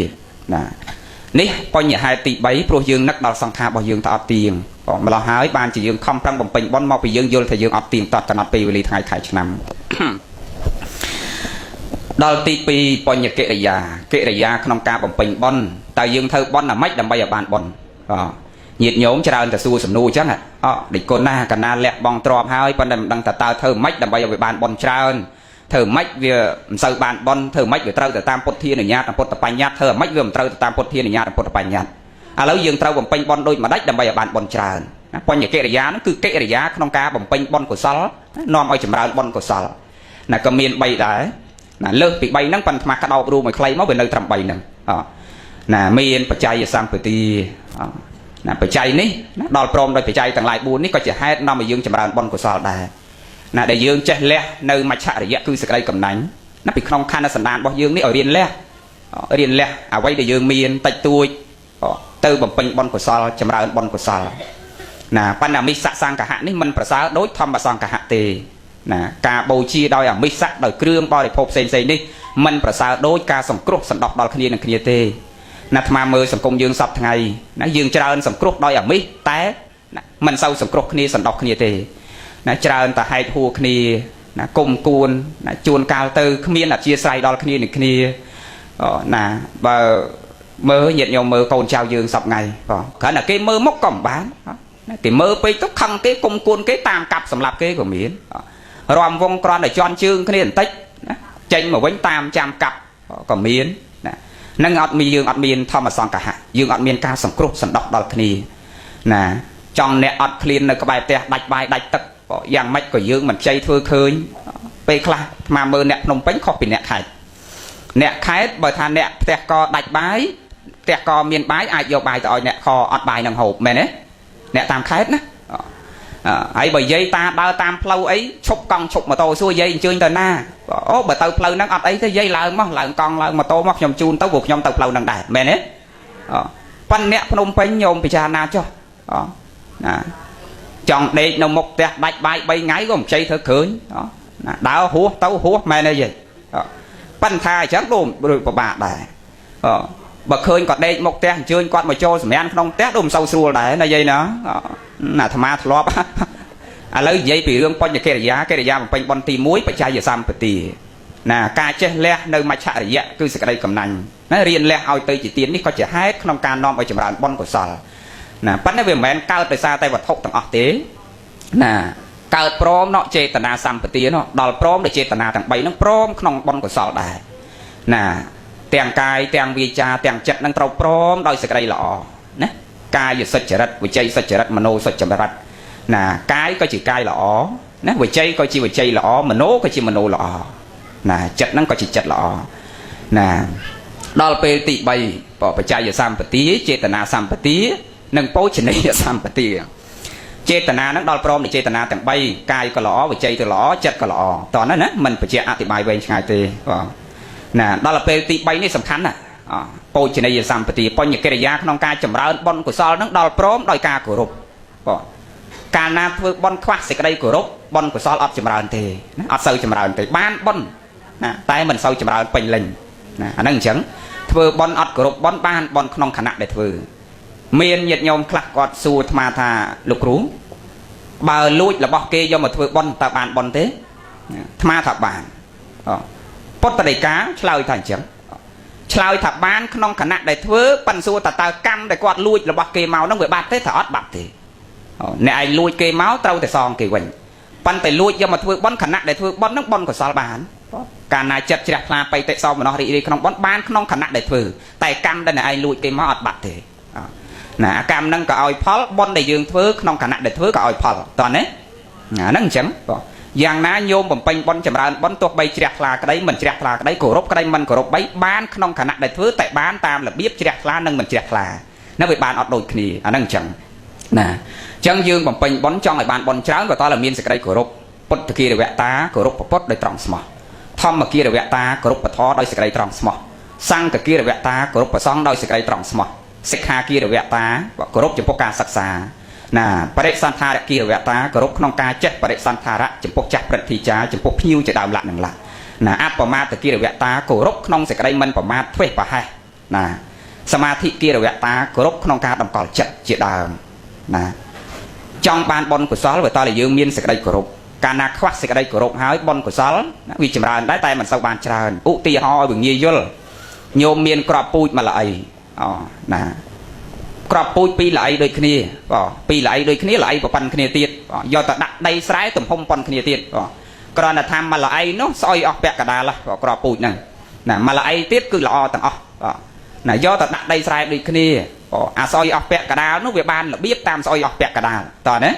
នេះបញ្ញហេតុទី3ព្រោះយើងនឹកដល់សង្ខាររបស់យើងទៅអត់ទៀងម្ល៉េះហើយបានជាយើងខំប្រឹងបំពេញបុណ្យមកពីយើងយល់ថាយើងអត់ទៀងតត់កំណត់ពេលវេលាថ្ងៃខែឆ្នាំដល់ទី2បញ្ញកិរិយាក្នុងការបំពេញបុណ្យតើយើងធ្វើបុណ្យណាម៉េចដើម្បីឲ្យបានបុណ្យញាតិញោមច្រើនតែសួរសំណួរអញ្ចឹងដូចគុណណាកណាលះបងទ្រាំហើយប៉ុន្តែមិនដឹងថាតើធ្វើម៉េចដើម្បីឲ្យវាបានបុណ្យច្រើនធ្វើម៉េចវាមិនសូវបានបុណ្យធ្វើម៉េចវាត្រូវទៅតាមពុទ្ធធានុញ្ញាតពុទ្ធបញ្ញត្តិធ្វើម៉េចវាមិនត្រូវទៅតាមពុទ្ធធានុញ្ញាតពុទ្ធបញ្ញត្តិឥឡូវយើងត្រូវបំពេញបុណ្យដូចម្ដេចដើម្បីឲ្យបានបុណ្យច្រើនបញ្ញកិរិយានោះគឺកិរិយាក្នុងការបំពេញបុណ្យកុសលនាំឲ្យចម្រើនបុណ្យកុសលក៏មាន3ដែរលើសពី3ហ្នឹងប៉ុន្តែអាត្មាក្តោបរួមឲ្យខ្លីមកវានៅត្រឹម3ហ្នឹងមានបច្ច័យសម្បទាបច្ច័យនេះដល់ព្រមដោយបច្ច័យទាំងឡាយ4នេះក៏ជាហេតុនាំឲ្យយើងចម្រើនបុណ្យកុសលដែរដែលយើងចេះលះនៅមច្ឆរិយៈគឺសេចក្តីកំណាញ់ពីក្នុងខណ្ឌសន្តានរបស់យើងនេះឲ្យរៀនលះអ្វីដែលយើងមានតិចតួចទៅបំពេញបុណ្យកុសលចម្រើនបុណ្យកុសលបណ្ណាមិស្សសង្ឃហៈនេះមិនប្រសើរដូចធម្មសង្ឃហៈទេការបូជាដោយអមិស្សដោយគ្រឿងបរិភោគផ្សេងៗនេះមិនប្រសើរដូចការសង្គ្រោះសន្តោសដល់គ្នានឹងគ្នាទេអាត្មាមើលសង្គមយើងសពថ្ងៃយើងច្រើនសង្គ្រោះដោយអមិស្សតែមិនសូវសង្គ្រោះគ្នាសន្តោសគ្នាទេច្រើនតែហែកហួរគ្នាគុំគួនជួនកាលទៅគ្មានអធិស្ឋានដល់គ្នានឹងគ្នាបើមើលញាតិញោមមើលកូនចៅយើងសពថ្ងៃគ្រាន់តែគេមើលមុខក៏មិនបានគេមើលពេកទៅខឹងគេគុំគួនគេតាមកាប់សម្លាប់គេក៏មានរំវងគ្រាន់តែជន់ជើងគ្នាបន្តិចចេញមកវិញតាមចាំកាប់ក៏មាននឹងអត់មានយើងអត់មានធម្មសង្ឃហៈយើងអត់មានការសង្គ្រោះសន្តោសដល់គ្នាចង់អ្នកអត់ឃ្លាននៅក្បែរផ្ទះដាច់បាយដាច់ទឹកយ៉ាងម៉េចក៏យើងមិនខ្ចីធ្វើឃើញពេលខ្លះអាត្មាមើលអ្នកភ្នំពេញខុសពីអ្នកខេត្តបើថាអ្នកផ្ទះកដាច់បាយផ្ទះកមានបាយអាចយកបាយទៅឲ្យអ្នកខអត់បាយនឹងហូបមែនទេអ្នកតាមខេត្តណាហើយបើយាយតាដើរតាមផ្លូវអីឈប់កង់ឈប់ម៉ូតូសួរយាយអញ្ជើញទៅណាបើទៅផ្លូវហ្នឹងអត់អីទេយាយឡើងមកឡើងកង់ឡើងម៉ូតូមកខ្ញុំជូនទៅព្រោះខ្ញុំទៅផ្លូវហ្នឹងដែរមែនទេប៉ុន្តែអ្នកភ្នំពេញញោមពិចារណាចុះចង់ដេកនៅមុខផ្ទះដាច់បាយ3ថ្ងៃក៏មិនខ្ចីធ្វើឃើញដើរហួសទៅហួសមែនទេយាយប៉ុន្តែអញ្ចឹងដូចពិបាកដែរបើឃើញគាត់ដេកមុខផ្ទះអញ្ជើញគាត់មកចូលសម្រានក្នុងផ្ទះដូចមិនសូវស្រួលដែរណាយាយណាអាត្មាធ្លាប់ឥឡូវនិយាយពីរឿងបញ្ញកិរិយាបំពេញបុណ្យទី1បច្ច័យសម្បទាការចេះលះនៅមច្ឆរិយៈគឺសេចក្តីកំណាញ់រៀនលះឲ្យទៅជាទាននេះក៏ជាហេតុក្នុងការនាំឲ្យចម្រើនបុណ្យកុសលប៉ុន្តែវាមិនមែនកើតដោយសារតែវត្ថុទាំងអស់ទេកើតព្រមចេតនាសម្បទាដល់ព្រមដោយចេតនាទាំង3ហ្នឹងព្រមក្នុងបុណ្យកុសលដែរទាំងកាយទាំងវាចាទាំងចិត្តនឹងត្រូវព្រមដោយសេចក្តីល្អណាកាយសុចរិតវិជ័យសុចរិតមโนសុចរិតកាយក៏ជាកាយល្អណាវិជ័យក៏ជាវិជ័យល្អមโนក៏ជាមโนល្អចិត្តហ្នឹងក៏ជាចិត្តល្អដល់ពេលទី3បច្ច័យសម្បទាចេតនាសម្បទានិងពោជនីយសម្បទា ចេតនាហ្នឹងដល់ព្រមនៃចេតនាទាំង3កាយក៏ល្អវិច័យក៏ល្អចិត្តក៏ល្អតោះហ្នឹងណាមិនបញ្ជាក់អธิบายវែងឆ្ងាយទេបាទណាដល់ពេលទី3នេះសំខាន់ណាពោជនីយសម្បទាបញ្ញកិរិយាក្នុងការចម្រើនបុណ្យកុសលហ្នឹងដល់ព្រមដោយការគោរពបាទកាលណាធ្វើបុណ្យខ្វះសេចក្តីគោរពបុណ្យកុសលអត់ចម្រើនទេណាអត់សូវចម្រើនទេបានបុណ្យណាតែមិនសូវចម្រើនពេញលេញណាអាហ្នឹងអញ្ចឹងធ្វើបុណ្យអត់គោរពបុណ្យបានបុណ្យក្នុងខណៈដែលធ្វើមានញាតិញោមខ្លះគាត់សួរអាត្មាថាលោកគ្រូបើលួចរបស់គេយកមកធ្វើបុណ្យតើបានបុណ្យទេអាត្មាថាបានពុទ្ធដីកាឆ្លើយថាអញ្ចឹងឆ្លើយថាបានក្នុងខណៈដែលធ្វើប៉ិនសួរតើកម្មដែលគាត់លួចរបស់គេមកហ្នឹងវាបាត់ទេថាអត់បាត់ទេអ្នកឯងលួចគេមកត្រូវតែសងគេវិញប៉ុន្តែលួចយកមកធ្វើបុណ្យខណៈដែលធ្វើបុណ្យហ្នឹងបុណ្យកុសលបានកាលណាចិត្តជ្រះថ្លាបៃតិសោមនស្សរីករាយក្នុងបុណ្យបានក្នុងខណៈដែលធ្វើតែកម្មដែលអ្នកឯងលួចគេមកអត់បាត់ទេណាកម្មហ្នឹងក៏ឲ្យផលបុណ្យដែលយើងធ្វើក្នុងខណៈដែលធ្វើក៏ឲ្យផលតោះណាហ្នឹងអញ្ចឹងយ៉ាងណាញោមបំពេញបុណ្យចម្រើនបុណ្យទោះបីជ្រះថ្លាក្តីមិនជ្រះថ្លាក្តីគោរពក្តីមិនគោរពបីបានក្នុងខណៈដែលធ្វើតែបានតាមរបៀបជ្រះថ្លានិងមិនជ្រះថ្លានៅវាបានអត់ដូចគ្នាអាហ្នឹងអញ្ចឹងណាអញ្ចឹងយើងបំពេញបុណ្យចង់ឲ្យបានបុណ្យច្រើនក៏តើមានសេចក្តីគោរពពុទ្ធគិរវតាគោរពពុទ្ធដោយត្រង់ស្មោះធម្មគិរវតាគោរពពធដោយសេចក្តីត្រង់ស្មោះសង្ឃគិរវតាគោរពប្រសង្ឃដោយសេចក្តីត្រង់ស្មោះសិក្ខាគិរវតាគោរពចំពោះការសិក្សាណាបរិសន្ធារគិរវតាគោរពក្នុងការចេះបរិសន្ធារៈចំពោះចាស់ព្រឹទ្ធាចារ្យចំពោះភ្ញៀវជាដើមលក្ខនឹងឡាណាអបមាទគិរវតាគោរពក្នុងសេចក្តីមិនប្រមាទធ្វេសប្រហែសណាសមាធិគិរវតាគោរពក្នុងការតម្កល់ចិត្តជាដើមណាចង់បានបុណ្យកុសលវាតើយើងមានសេចក្តីគោរពកាលណាខ្វះសេចក្តីគោរពហើយបុណ្យកុសលវាចម្រើនដែរតែមិនសូវបានច្រើនឧទាហរណ៍ឲ្យវាងាយយល់ញោមមានក្របពូជមួយល្អីណាក្របពូជពីរល្អីដូចគ្នាពីរល្អីដូចគ្នាល្អីប្រប៉ុនគ្នាទៀតយកទៅដាក់ដីស្រែទំហំប៉ុនគ្នាទៀតគ្រាន់តែថាមួយល្អីនោះស្អុយអស់ពាក់កដាលក្របពូជហ្នឹងណាមួយល្អីទៀតគឺល្អទាំងអស់ណាយកទៅដាក់ដីស្រែដូចគ្នាអាស្អុយអស់ពាក់កដាលនោះវាបានរបៀបតាមស្អុយអស់ពាក់កដាលតើណា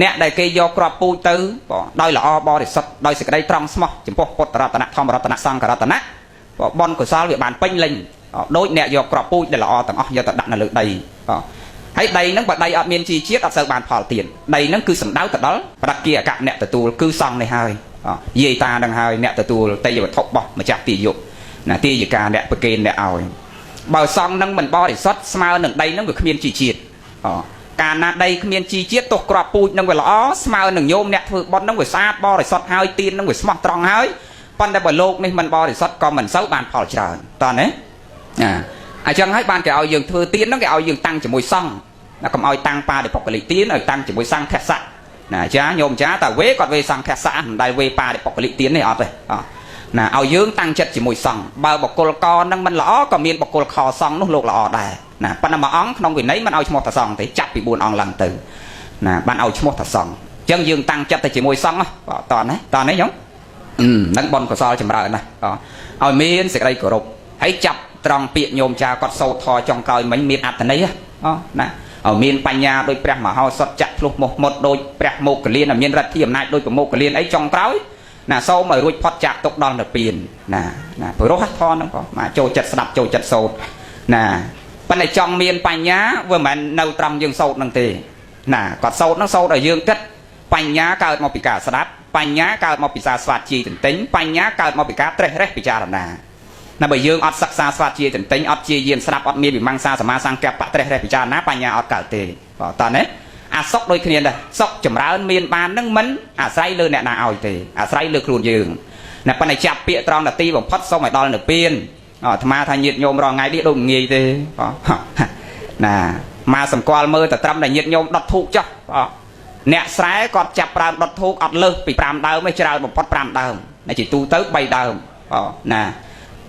អ្នកដែលគេយកក្របពូជទៅដោយល្អបរិសុទ្ធដោយសេចក្តីត្រង់ស្មោះចំពោះពុទ្ធរតនៈធម្មរតនៈសង្ឃរតនៈបុណ្យកុសលវាបានពេញលេញដូចអ្នកយកក្របពូជដែលល្អទាំងអស់យកទៅដាក់នៅលើដីហើយដីហ្នឹងបើដីអត់មានជីជាតិអត់សូវបានផលទៀតដីហ្នឹងគឺសំដៅទៅដល់ប្រតិអកៈអ្នកទទួលគឺសង្ឃនេះហើយយាយតានឹងហើយអ្នកទទួលទេយវត្ថុរបស់ម្ចាស់ទាយុណាទាយិកាអ្នកប្រគេនអ្នកឲ្យបើសង្ឃហ្នឹងមិនបរិសុទ្ធស្មើនឹងដីហ្នឹងវាគ្មានជីជាតិកាលណាដីគ្មានជីជាតិទោះក្របពូជហ្នឹងវាល្អស្មើនឹងញោមអ្នកធ្វើបុណ្យហ្នឹងវាស្អាតបរិសុទ្ធហើយទានហ្នឹងវាស្មោះត្រង់ហើយប៉ុន្តែបើលោកនេះមិនបរិសុទ្ធក៏មិនសូវបានផលច្រើនតើណាអញ្ចឹងហើយបានគេឲ្យយើងធ្វើទានហ្នឹងគេឲ្យយើងតាំងជាមួយសង្ឃណាកុំឲ្យតាំងបាតិបុគ្គលិកទានឲ្យតាំងជាមួយសង្ឃស័ក្តិណាចាញោមចាតែវេគាត់វេសង្ឃស័ក្តិមិនដែលវេបាតិបុគ្គលិកទាននេះអត់ទេណាឲ្យយើងតាំងចិត្តជាមួយសង្ឃបើបុគ្គលកហ្នឹងមិនល្អក៏មានបុគ្គលខសង្ឃនោះលោកល្អដែរណាប៉ុន្តែមួយអង្គក្នុងវិន័យមិនឲ្យឈ្មោះថាសង្ឃទេចាប់ពី4អង្គឡើងទៅណាបានឲ្យឈ្មោះថាសង្ឃអញ្ចឹងយើងតាំងចិត្តទៅជាមួយសង្ឃតើណាញោមនឹងបុណ្យកុសលចម្រើនណាឲ្យមានសេចក្តីគោរពហើយចាប់ត្រង់ពាក្យញោមចាគាត់សោតធរចុងក្រោយមិញមានអត្ថន័យណាឲ្យមានបញ្ញាដោយព្រះមហោសថចាក់ធ្លុះមុខមុតដោយព្រះមោគលានមានឫទ្ធិអំណាចដោយប្រមោគលានអីចុងក្រោយណាសូមឲ្យរួចផុតចាកទុកដល់និព្វានណាព្រោះធរហ្នឹងក៏មកចូលចិត្តស្ដាប់ចូលចិត្តសោតណាប៉ុន្តែចង់មានបញ្ញាវាមិនមែននៅត្រង់យើងសោតហ្នឹងទេណាគាត់សោតហ្នឹងសោតឲ្យយើងគិតបញ្ញាកើតមកពីការស្ដាប់បញ្ញាកើតមកពីការស្វាតជាទន្ទិញបញ្ញាកើតមកពីការត្រេះរេះពិចារណាណាបើយើងអត់សិក្សាស្វាតជាទន្ទិញអត់ជាយាមស្ដាប់អត់មានវិមង្សាសមាសង្កេបត្រេះរេះពិចារណាបញ្ញាអត់កើតទេតើណាអាសុខដូចគ្នាដែរសុខចម្រើនមានបាននឹងមិនអាស្រ័យលើអ្នកណាឲ្យទេអាស្រ័យលើខ្លួនយើងណាប៉ុន្តែចាប់ពាក្យត្រង់នាទីបំផុតសូមឲ្យដល់និព្វានអាត្មាថាញាតិញោមរាល់ថ្ងៃនេះដូចងាយទេណាមកសម្គាល់មើលតែត្រឹមតែញាតិញោមដុតធូបចុះអ្នកស្រែគាត់ចាប់ប្រើដុតធូបអត់លើសពី5ដើមទេច្រើនបំផុត5ដើមតែជាទូទៅ3ដើមណា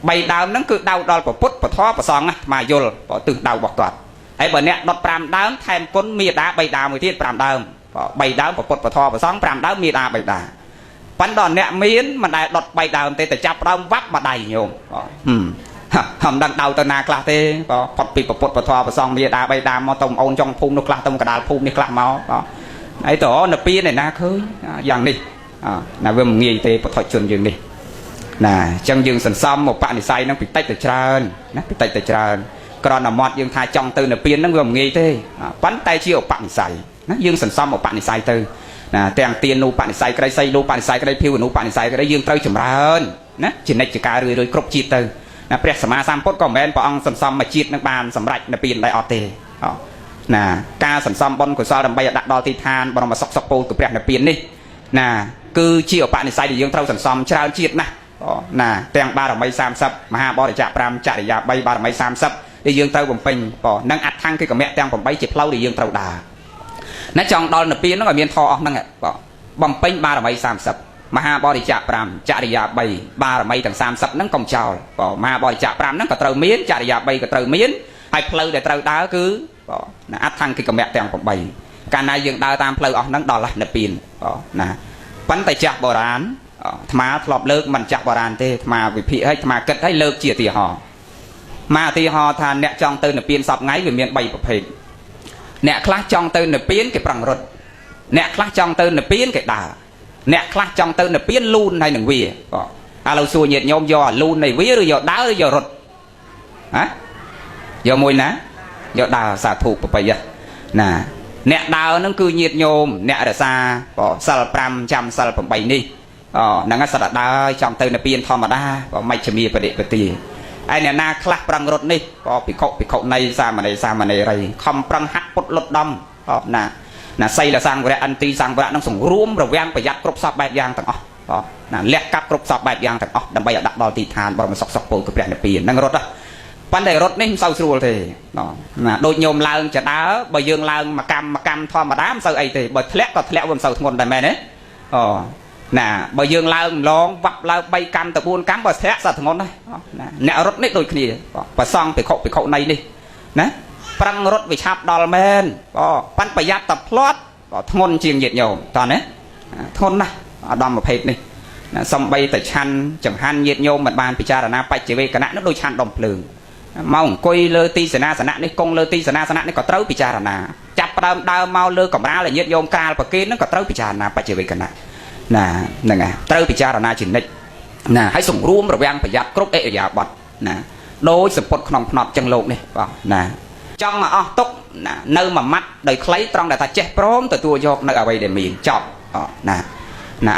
3ដើមហ្នឹងគឺដៅដល់ពុទ្ធពធប្រសងណាអាយល់ទិសដៅរបស់គាត់ហើយបើអ្នកដុត5ដើមថែមគុណមេដា3ដើមមួយទៀត5ដើម3ដើមពុទ្ធពធប្រសង5ដើមមេដា3ដើមប៉ុន្តែអ្នកមានមិនដែលដុត3ដើមទេតែចាប់ដើមវ៉ាប់មួយដៃញោមមិនដឹងដៅទៅណាខ្លះទេផុតពីពុទ្ធពធប្រសងមេដា3ដើមមកទៅអូនចុងភូមិនោះខ្លះទៅកដាលភូមិនេះខ្លះមកអីតើនៅពីឯណាឃើញយ៉ាងនេះណាវាមិនងាយទេពុទ្ធជនយើងនេះណាអញ្ចឹងយើងសន្សំមកបនិស័យហ្នឹងពីតិចទៅច្រើនណាពីតិចទៅច្រើនក្រណមាត់យើងថាចង់ទៅនិព្វានហ្នឹងវាមិនងាយទេប៉ុន្តែជាឧបនិស្ស័យ ណាយើងសន្សំឧបនិស្ស័យទៅណាទាំងទាននូបនិស្ស័យក្តីសីនូបនិស្ស័យក្តីភីវនូបនិស្ស័យក្តីយើងត្រូវចម្រើនណាជានិច្ចជាការរឿយៗគ្រប់ជាតិទៅណាព្រះសម្មាសម្ពុទ្ធក៏មិនមែនព្រះអង្គសន្សំមួយជាតិនឹងបានសម្រេចនិព្វានដែរអត់ទេណាការសន្សំបុណ្យកុសលដើម្បីឲ្យដាក់ដល់ទីឋានបរមសុខពោលគឺព្រះនិព្វាននេះណាគឺជាឧបនិស្ស័យដែលយើងត្រូវសន្សំច្រើនជាតិណាស់ណាទាំងបារមី30មហាបរិច្ចាគ5ចរិយា3បារមី30ដែលយើងត្រូវបំពេញនឹងអត្ថង្គិកមៈទាំង8ជាផ្លូវដែលយើងត្រូវដើរណាចង់ដល់និព្វានហ្នឹងឲ្យមានធម៌អស់ហ្នឹងបំពេញបារមី30មហាបរិច្ចាគ5ចរិយា3បារមីទាំង30ហ្នឹងកុំចោលមហាបរិច្ចាគ5ហ្នឹងក៏ត្រូវមានចរិយា3ក៏ត្រូវមានហើយផ្លូវដែលត្រូវដើរគឺណាអត្ថង្គិកមៈទាំង8កាលណាយើងដើរតាមផ្លូវអស់ហ្នឹងដល់និព្វានណាប៉ុន្តែចាស់បុរាណអាត្មាធ្លាប់លើកមិនចាស់បុរាណទេអាត្មាវិភាគឲ្យអាត្មាគិតឲ្យលើកជាឧទាហរណ៍មកឧទាហរណ៍ថាអ្នកចង់ទៅនិព្វានសពថ្ងៃវាមាន3ប្រភេទអ្នកខ្លះចង់ទៅនិព្វានគេប្រឹងរត់អ្នកខ្លះចង់ទៅនិព្វានគេដើរអ្នកខ្លះចង់ទៅនិព្វានលូនហើយនឹងវាឥឡូវសួរញាតិញោមយកអាលូននៃវាឬយកដើរឬយករត់ហ៎យកមួយណាយកដើរសាធុប្របីណាអ្នកដើរហ្នឹងគឺញាតិញោមអ្នករសាសិល5ចាំសិល8នេះហ្នឹងសិតតែដើរចង់ទៅនិព្វានធម្មតាមជ្ឈមាបដិបទាឯអ្នកណាខ្លះប្រឹងរត់នេះភិក្ខុនៃសាមណេរីខំប្រឹងហាត់ពុតលុតដំណាសីលសង្វរៈអន្ទីសង្វរៈនឹងសង្រួមរវាងប្រយ័ត្នគ្រប់សពបែបយ៉ាងទាំងអស់ណាលះកាត់គ្រប់សពបែបយ៉ាងទាំងអស់ដើម្បីឲ្យដាក់ដល់ទីឋានបរមសុខពោលគឺព្រះនិព្វានហ្នឹងរត់ប៉ុន្តែរត់នេះមិនសូវស្រួលទេណាដូចញោមឡើងចដើបើយើងឡើងមកកម្មធម្មតាមិនសូវអីទេបើធ្លាក់ក៏ធ្លាក់វាមិនសូវធ្ងន់ដែរមែនទេណាបើយើងឡើងម្លងវាប់ឡើង3កម្មទៅ4កម្មបើធ្លាក់សត្វធ្ងន់ដែរណាអ្នករត់នេះដូចគ្នាប្រសង់ភិក្ខុនៃនេះណាប្រឹងរត់វាឆាប់ដល់មែនប៉ាន់ប្រយ័ត្នតែផ្លាត់ធ្ងន់ជាងញាតិញោមតោះណាធ្ងន់ណាស់អាដាមប្រភេទនេះណាសំបីតែឆាន់ចង្ហាន់ញាតិញោមមិនបានពិចារណាបច្ចវេកណៈនោះដូចឆាន់ដុំភ្លើងមកអង្គុយលើទីសេនាសនៈនេះគង់លើទីសេនាសនៈនេះក៏ត្រូវពិចារណាចាប់ផ្ដើមដើរមកលើកំរាលញាតិញោមក្រាលប្រគេនហ្នឹងក៏ត្រូវពិចារណាបច្ចវេកណៈណាហ្នឹងហើយត្រូវពិចារណាជានិច្ចណាហើយសង្រួមរវាងប្រយ័ត្នគ្រប់អិរិយាបថណាដោយសពុតក្នុងភ្នត់ចឹងលោកនេះណាចង់ឲ្យអស់ទុកណានៅមួយម៉ាត់ដោយខ្លីត្រង់ដែលថាចេះព្រមទទួលយកនៅអ្វីដែលមានចប់ណា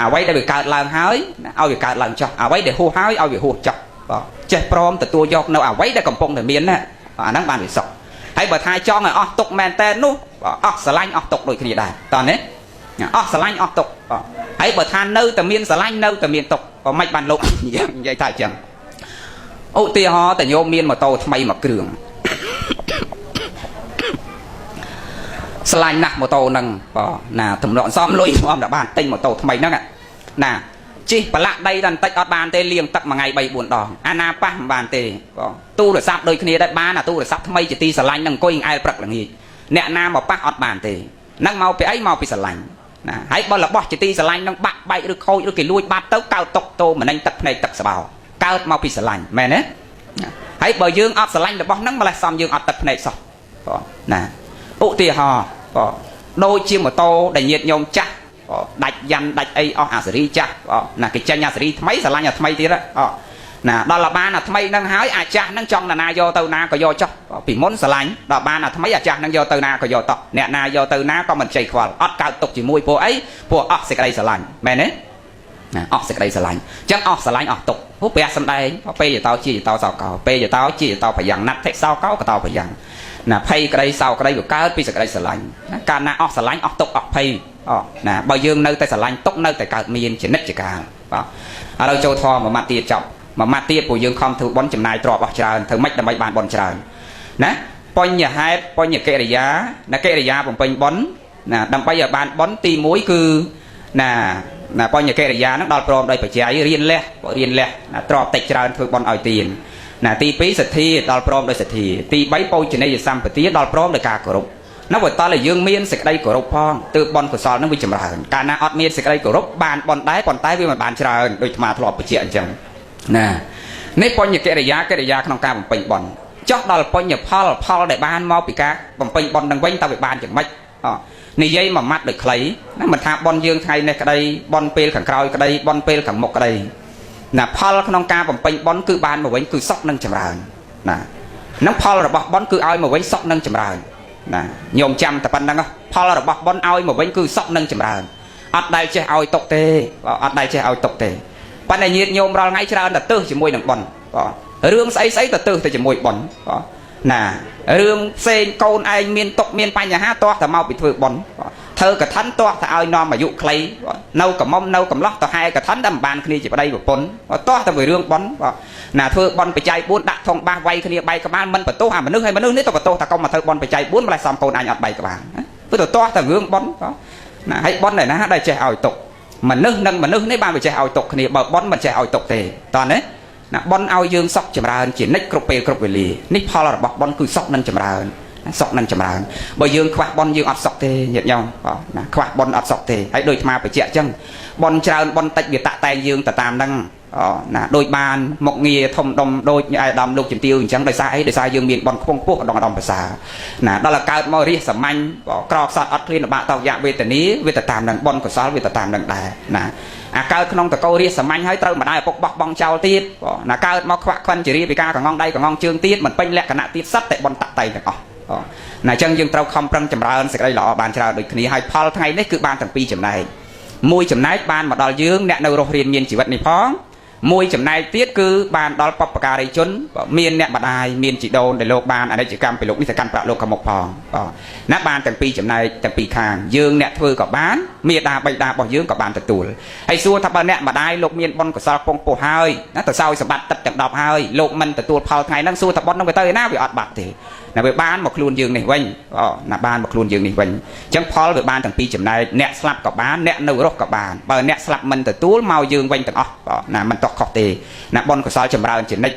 អ្វីដែលវាកើតឡើងហើយឲ្យវាកើតឡើងចោះអ្វីដែលហួសហើយឲ្យវាហួសចោះចេះព្រមទទួលយកនៅអ្វីដែលកំពុងតែមានណាអាហ្នឹងបានវាសុខហើយបើថាចង់ឲ្យអស់ទុកមែនតើនោះអស់ស្រឡាញ់អស់ទុកដូចគ្នាដែរតើណាអស់ស្រឡាញ់អស់ទុកហើយបើថានៅតែមានស្រឡាញ់នៅតែមានទុកក៏មិនបានលោកនិយាយថាអញ្ចឹងឧទាហរណ៍តែញោមមានម៉ូតូថ្មីមួយគ្រឿងស្រឡាញ់ណាស់ម៉ូតូហ្នឹងណាទំនាក់សំលុយស្មតែបានទិញម៉ូតូថ្មីហ្នឹងណាជិះប្រឡាក់ដីដល់បន្តិចអត់បានទេលាងទឹកមួយថ្ងៃ3 4ដងអាណាប៉ះមិនបានទេទូរស័ព្ទដូចគ្នាដែរបានអាទូរស័ព្ទថ្មីជាទីស្រឡាញ់ហ្នឹងអង្គុយអែលព្រឹកល្ងាចអ្នកណាមកប៉ះអត់បានទេហ្នឹងមកពីអីមកពីស្រឡាញ់ណាហើយបើរបស់ជាទីស្រឡាញ់ហ្នឹងបាក់បែកឬខូចឬគេលួចបាត់ទៅកើតຕົកតោមណែងទឹកភ្នែកទឹកស្បោកើតមកពីស្រឡាញ់មែនទេហើយបើយើងអត់ស្រឡាញ់របស់ហ្នឹងម្លេះសំយើងអត់ទឹកភ្នែកសោះណាឧទាហរណ៍ដូចជាម៉ូតូដែលញាតិញោមចាស់ដាច់យ៉ាន់ដាច់អីអស់អាសេរីចាស់ណាគេចាញ់អាសេរីថ្មីស្រឡាញ់អាថ្មីទៀតណាដល់ឡាបានអាថ្មីហ្នឹងហើយអាចាស់ហ្នឹងចង់ណាយកទៅណាក៏យកចោះពីមុនស្រឡាញ់ដល់បានអាថ្មីអាចាស់ហ្នឹងយកទៅណាក៏យកតោះអ្នកណាយកទៅណាក៏មិនជ័យខ្វល់អត់កើតទុកជាមួយពួកអីពួកអស់សេចក្តីស្រឡាញ់មែនទេណាអស់សេចក្តីស្រឡាញ់អញ្ចឹងអស់ស្រឡាញ់អស់ទុកពួកព្រះសំដែងពេលយតោជាយតោសោកោពេលយតោជាយតោប្រយ៉ាងណាត់ថេសោកោក៏តោប្រយ៉ាងណាភ័យក្តីសោក្តីក៏កើតពីសេចក្តីស្រឡាញ់ណាកាលណាអស់ស្រឡាញ់អស់ទុកអស់ភ័យណាបើយើងនៅតែស្រឡាញ់ទុកនៅតែកើតមានចនិច្ចកាលឥឡូវចូលធម៌មួយម៉ាត់ទៀតចប់មួយម៉ាត់ទៀតពួកយើងខំធ្វើបុណ្យចំណាយទ្រព្យអស់ច្រើនធ្វើម៉េចដើម្បីបានបុណ្យច្រើនណាបញ្ញហេតុបញ្ញកិរិយាណាកិរិយាបំពេញបុណ្យណាដើម្បីឲ្យបានបុណ្យទី1គឺណាបញ្ញកិរិយាហ្នឹងដល់ព្រមដោយបច្ច័យរៀនលះណាទ្រព្យតិចច្រើនធ្វើបុណ្យឲ្យទានណាទី2សទ្ធាដល់ព្រមដោយសទ្ធាទី3បោជនីយសម្បទាដល់ព្រមដោយការគោរពនៅបើតើយើងមានសេចក្តីគោរពផងទើបបុណ្យកុសលនឹងវាចម្រើនកាលណាអត់មានសេចក្តីគោរពបានបុណ្យដែរប៉ុន្តែវាមិនបានច្រើនដូចអាត្មាធ្លាប់បញ្ជាក់អញ្ចឹងណានេះបញ្ញកិរិយាក្នុងការបំពេញបុណ្យចុះដល់បញ្ញផលដែលបានមកពីការបំពេញបុណ្យនឹងវិញតើវាបានយ៉ាងម៉េចនិយាយមួយម៉ាត់ដូចខ្លីណាមិនថាបុណ្យយើងថ្ងៃនេះក្តីបុណ្យពេលខាងក្រោយក្តីបុណ្យពេលខាងមុខក្តីណាផលក្នុងការបំពេញបុណ្យគឺបានមកវិញគឺសុខនឹងចម្រើនណានឹងផលរបស់បុណ្យគឺឲ្យមកវិញសុខនឹងចម្រើន ណាញោមចាំតែប៉ុណ្្នឹងផលរបស់ប៉ុនឲ្យមកវិញគឺសុខនឹងចម្រើនអត់ដែលចេះឲ្យຕົកទេអត់ដែលចេះឲ្យຕົកទេប៉ុន្តែញាតិញោមរាល់ថ្ងៃច្រើនតែទើសជាមួយនឹងប៉ុនរឿងស្អីស្អីទៅទើសទៅជាមួយប៉ុនណារឿងផ្សេងកូនឯងមានຕົកមានបញ្ហាទាស់តែមកពីធ្វើប៉ុនធ្វើកឋិនទាស់តែឲ្យនាំអាយុខ្លីនៅកំមុំនៅកំឡោះទៅហែកឋិនតែមិនបានគ្នាជាប្តីប្រពន្ធទាស់តែពីរឿងប៉ុនណាធ្វើប៉ុនបច្ច័យ4ដាក់ធំបាសវាយគ្នាបែកក្បាលមិនបន្ទោសអាមនុស្សហើយមនុស្សនេះទៅបន្ទោសថាកុំមកធ្វើប៉ុនបច្ច័យ4ម្លេះសំកូនអញអត់បែកក្បាលព្រោះទៅទាស់តែរឿងប៉ុនណាហើយប៉ុនឯណាដែលចេះឲ្យຕົកមនុស្សនឹងមនុស្សនេះបានចេះឲ្យຕົកគ្នាបើប៉ុនមិនចេះឲ្យតុកទេតោះណាណាប៉ុនឲ្យយើងសុខចម្រើនជានិច្ចគ្រប់ពេលគ្រប់វេលានេះផលរបស់ប៉ុនគឺសុខនឹងចម្រើនសុខនឹងចម្រើនបើយើងខ្វះប៉ុនយើងអត់សុខទេញាតិញោមណាខ្វះប៉ុនអត់សុខទេហើយដូចអាត្មាបញ្ជាក់អញ្ចឹងប៉ុនច្រើនប៉ុនតិចវាតាក់តែងយើងទៅតាមហ្នឹងណាដូចបានមកងារធំដុំដូចអាយដាមលោកជំទាវអញ្ចឹងដោយសារអីដោយសារយើងមានប៉ុនខ្ពង់ពោះដងដំភាសាណាដល់កើតមករាសសាមញ្ញក្រខ្សត់អត់ឃ្លានបាក់តោយៈវេទនីវាទៅតាមនឹងប៉ុនកុសលវាទៅតាមនឹងដែរណាអាកើតក្នុងតកោរាសសាមញ្ញហើយត្រូវម្ដាយឪពុកបោះបង់ចោលទៀតណាកើតមកខ្វាក់ខ្វិនជារាពីការកងងដៃកងងជើងទៀតមិនពេញលក្ខណៈទៀតសត្វតែប៉ុនតាក់តៃទាំងអស់ណាអញ្ចឹងយើងត្រូវខំប្រឹងចម្រើនសេចក្តីល្អបានច្រើនដូចគ្នាហើយផលថ្ងៃនេះគឺបានទាំងពីរចំណែកមួយចំណែកបានមកដល់យើងអ្នកនៅរស់រៀនមានជីវិតនេះផងមួយចំណែកទៀតគឺបានដល់បព្វការីជនមានអ្នកម្ដាយមានជីដូនដែលលោកបានអនិច្ចកម្មពីលោកនេះទៅកាន់ប្រាក់លោកខាងមុខផងណាបានទាំងពីរចំណែកទាំងពីរខាងយើងអ្នកធ្វើក៏បានមេដាបៃតារបស់យើងក៏បានទទួលហើយសួរថាបើអ្នកម្ដាយលោកមានបុណ្យកុសលពងពោះហើយណាទៅសោយសម្បត្តិទឹកទាំង10ហើយលោកមិនទទួលផលថ្ងៃហ្នឹងសួរថាបុណ្យហ្នឹងវាទៅឯណាវាអត់បាត់ទេណាវាបានមកខ្លួនយើងនេះវិញណាបានមកខ្លួនយើងនេះវិញអញ្ចឹងផលវាបានទាំងពីរចំណែកអ្នកស្លាប់ក៏បានអ្នកនៅរស់ក៏បានបើអ្នកស្លាប់មិនទទួលមកយើងវិញទាំងអស់ណាមិនតោះខុសទេណាបុណ្យកុសលចម្រើនជានិច្ច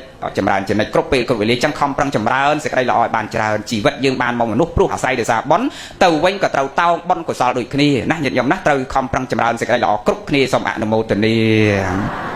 គ្រប់ពេលគ្រប់វេលាចឹងខំប្រឹងចម្រើនសេចក្តីល្អឲ្យបានច្រើនជីវិតយើងបានមកមនុស្សព្រោះអាស្រ័យដោយសារបុណ្យទៅវិញក៏ត្រូវតោងបុណ្យកុសលដូចគ្នាណាញាតិញោមណាត្រូវខំប្រឹងចម្រើនសេចក្តីល្អគ្រប់គ្នាសូមអនុមោទនា